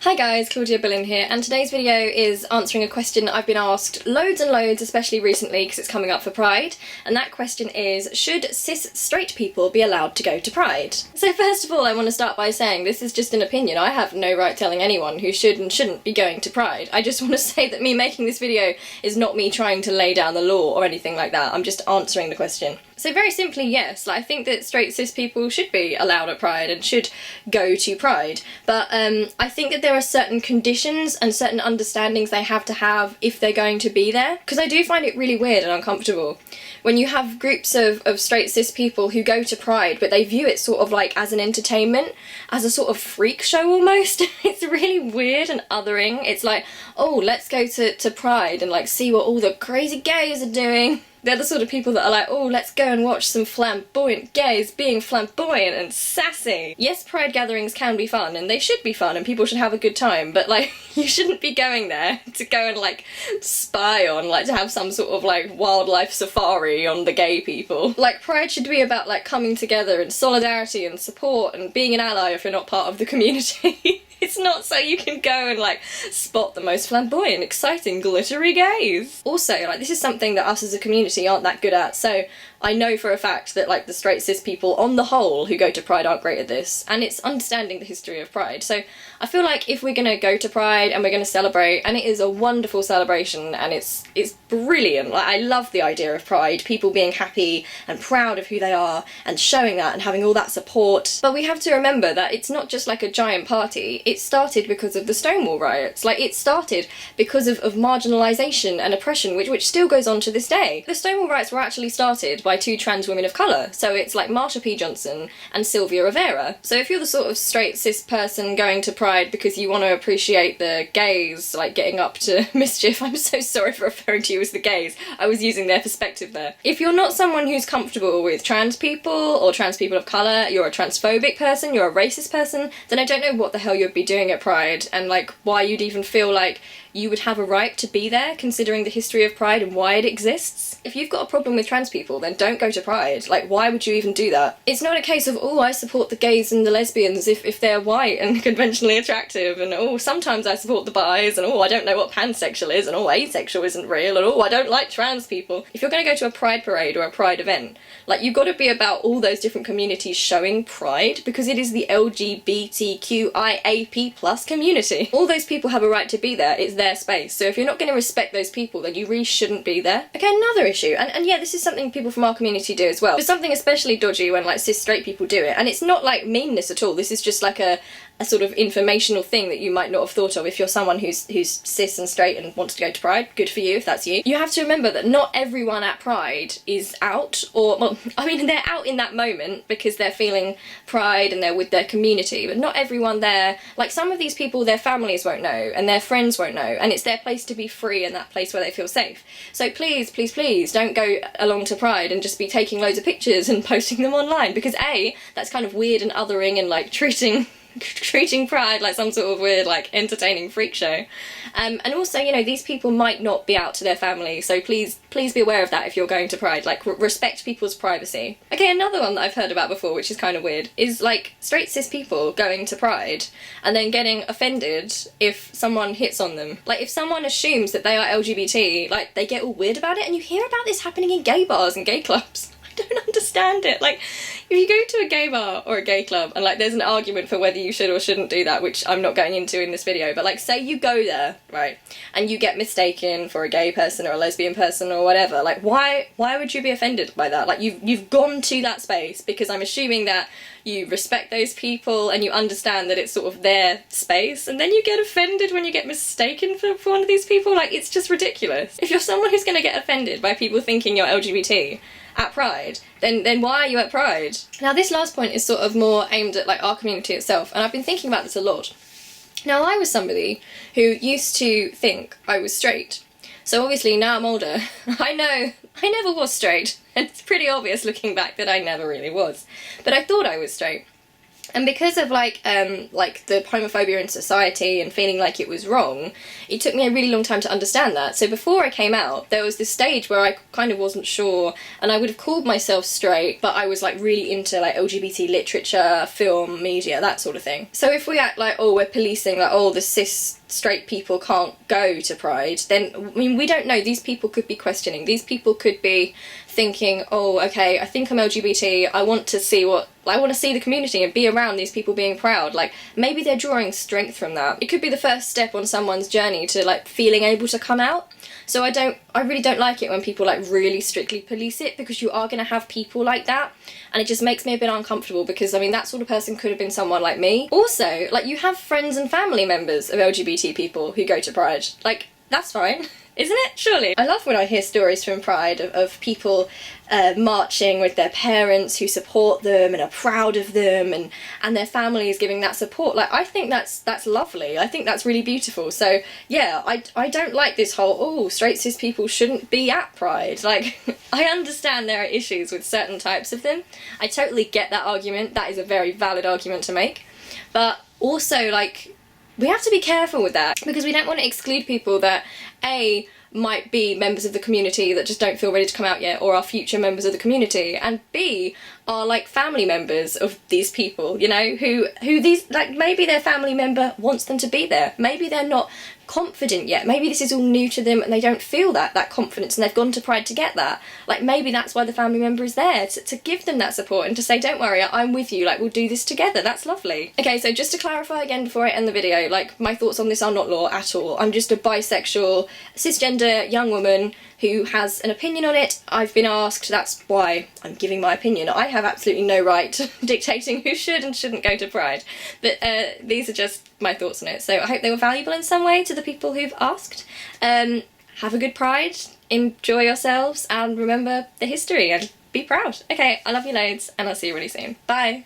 Hi guys, Claudia Boleyn here, and today's video is answering a question I've been asked loads and loads, especially recently because it's coming up for Pride, and that question is, should cis straight people be allowed to go to Pride? So first of all, I want to start by saying this is just an opinion. I have no right telling anyone who should and shouldn't be going to Pride. I just want to say that me making this video is not me trying to lay down the law or anything like that. I'm just answering the question. So very simply, yes, I think that straight cis people should be allowed at Pride and should go to Pride, but I think that there are certain conditions and certain understandings they have to have if they're going to be there, because I do find it really weird and uncomfortable when you have groups of straight cis people who go to Pride but they view it sort of like as an entertainment, as a sort of freak show almost. It's really weird and othering. It's like, oh, let's go to Pride and like see what all the crazy gays are doing. They're the sort of people that are like, oh, let's go and watch some flamboyant gays being flamboyant and sassy. Yes, Pride gatherings can be fun, and they should be fun, and people should have a good time, but, like, you shouldn't be going there to go and, like, spy on, like, to have some sort of, like, wildlife safari on the gay people. Like, Pride should be about, like, coming together and solidarity and support and being an ally if you're not part of the community. It's not so you can go and, like, spot the most flamboyant, exciting, glittery gays. Also, like, this is something that us as a community aren't that good at, so I know for a fact that, like, the straight cis people on the whole who go to Pride aren't great at this, and it's understanding the history of Pride. So I feel like if we're gonna go to Pride and we're gonna celebrate, and it is a wonderful celebration and it's brilliant, like, I love the idea of Pride, people being happy and proud of who they are and showing that and having all that support, but we have to remember that it's not just like a giant party. It started because of the Stonewall riots. Like, it started because of marginalisation and oppression, which still goes on to this day. The Stonewall riots were actually started by two trans women of colour, so it's like Marsha P. Johnson and Sylvia Rivera. So if you're the sort of straight cis person going to Pride because you want to appreciate the gays, like, getting up to mischief, I'm so sorry for referring to you as the gays, I was using their perspective there. If you're not someone who's comfortable with trans people or trans people of colour, you're a transphobic person, you're a racist person, then I don't know what the hell you'd be doing at Pride, and like why you'd even feel like you would have a right to be there considering the history of Pride and why it exists. If you've got a problem with trans people, then don't go to Pride. Like, why would you even do that? It's not a case of, oh, I support the gays and the lesbians if they're white and conventionally attractive, and oh, sometimes I support the bis, and oh, I don't know what pansexual is, and oh, asexual isn't real, and oh, I don't like trans people. If you're going to go to a Pride parade or a Pride event, like, you've got to be about all those different communities showing pride, because it is the LGBTQIAP+ community. All those people have a right to be there. It's their space. So if you're not going to respect those people, then you really shouldn't be there. Okay, another issue, and yeah, this is something people from our community do as well. It's something especially dodgy when, like, cis straight people do it, and it's not like meanness at all. This is just like a sort of informational thing that you might not have thought of. If you're someone who's cis and straight and wants to go to Pride, good for you if that's you. You have to remember that not everyone at Pride is out, or, well, I mean, they're out in that moment because they're feeling pride and they're with their community, but not everyone there, like, some of these people, their families won't know and their friends won't know, and it's their place to be free and that place where they feel safe. So please, please, please don't go along to Pride and just be taking loads of pictures and posting them online, because A, that's kind of weird and othering and, like, treating Pride like some sort of weird, like, entertaining freak show. And also, you know, these people might not be out to their family, so please be aware of that if you're going to Pride. Like, respect people's privacy. Okay, another one that I've heard about before, which is kind of weird, is, like, straight cis people going to Pride and then getting offended if someone hits on them. Like, if someone assumes that they are LGBT, like, they get all weird about it, and you hear about this happening in gay bars and gay clubs. I don't understand it. Like, if you go to a gay bar or a gay club and, like, there's an argument for whether you should or shouldn't do that, which I'm not going into in this video, but, like, say you go there, right, and you get mistaken for a gay person or a lesbian person or whatever, like, why would you be offended by that? Like, you've gone to that space because I'm assuming that you respect those people and you understand that it's sort of their space, and then you get offended when you get mistaken for one of these people. Like, it's just ridiculous. If you're someone who's going to get offended by people thinking you're LGBT at Pride, then why are you at Pride? Now, this last point is sort of more aimed at, like, our community itself, and I've been thinking about this a lot. Now, I was somebody who used to think I was straight, so obviously now I'm older, I know I never was straight, and it's pretty obvious looking back that I never really was, but I thought I was straight. And because of like the homophobia in society and feeling like it was wrong, it took me a really long time to understand that. So before I came out, there was this stage where I kind of wasn't sure, and I would have called myself straight, but I was like really into like LGBT literature, film, media, that sort of thing. So if we act like, oh, we're policing, like, oh, the cis straight people can't go to Pride, then, I mean, we don't know. These people could be questioning. These people could be thinking, oh, okay, I think I'm LGBT, I want to see the community and be around these people being proud. Like, maybe they're drawing strength from that. It could be the first step on someone's journey to, like, feeling able to come out. So I really don't like it when people, like, really strictly police it, because you are going to have people like that, and it just makes me a bit uncomfortable, because, I mean, that sort of person could have been someone like me. Also, like, you have friends and family members of LGBT people who go to Pride. Like, that's fine. Isn't it? Surely. I love when I hear stories from Pride of people marching with their parents who support them and are proud of them, and their families giving that support. Like, I think that's lovely. I think that's really beautiful. So yeah, I don't like this whole, oh, straight cis people shouldn't be at Pride. Like, I understand there are issues with certain types of them. I totally get that argument. That is a very valid argument to make. But also, like, we have to be careful with that, because we don't want to exclude people that, A, might be members of the community that just don't feel ready to come out yet, or are future members of the community, and B, are like family members of these people, you know, who these, like, maybe their family member wants them to be there, maybe they're not confident yet, maybe this is all new to them and they don't feel that confidence, and they've gone to Pride to get that. Like, maybe that's why the family member is there, to give them that support and to say, don't worry, I'm with you, like, we'll do this together. That's lovely. Okay, so just to clarify again before I end the video, like, my thoughts on this are not law at all. I'm just a bisexual, cisgender young woman who has an opinion on it. I've been asked, that's why I'm giving my opinion. I have absolutely no right to dictating who should and shouldn't go to Pride, but these are just my thoughts on it. So I hope they were valuable in some way to the people who've asked. Have a good Pride, enjoy yourselves, and remember the history and be proud. Okay, I love you loads, and I'll see you really soon. Bye!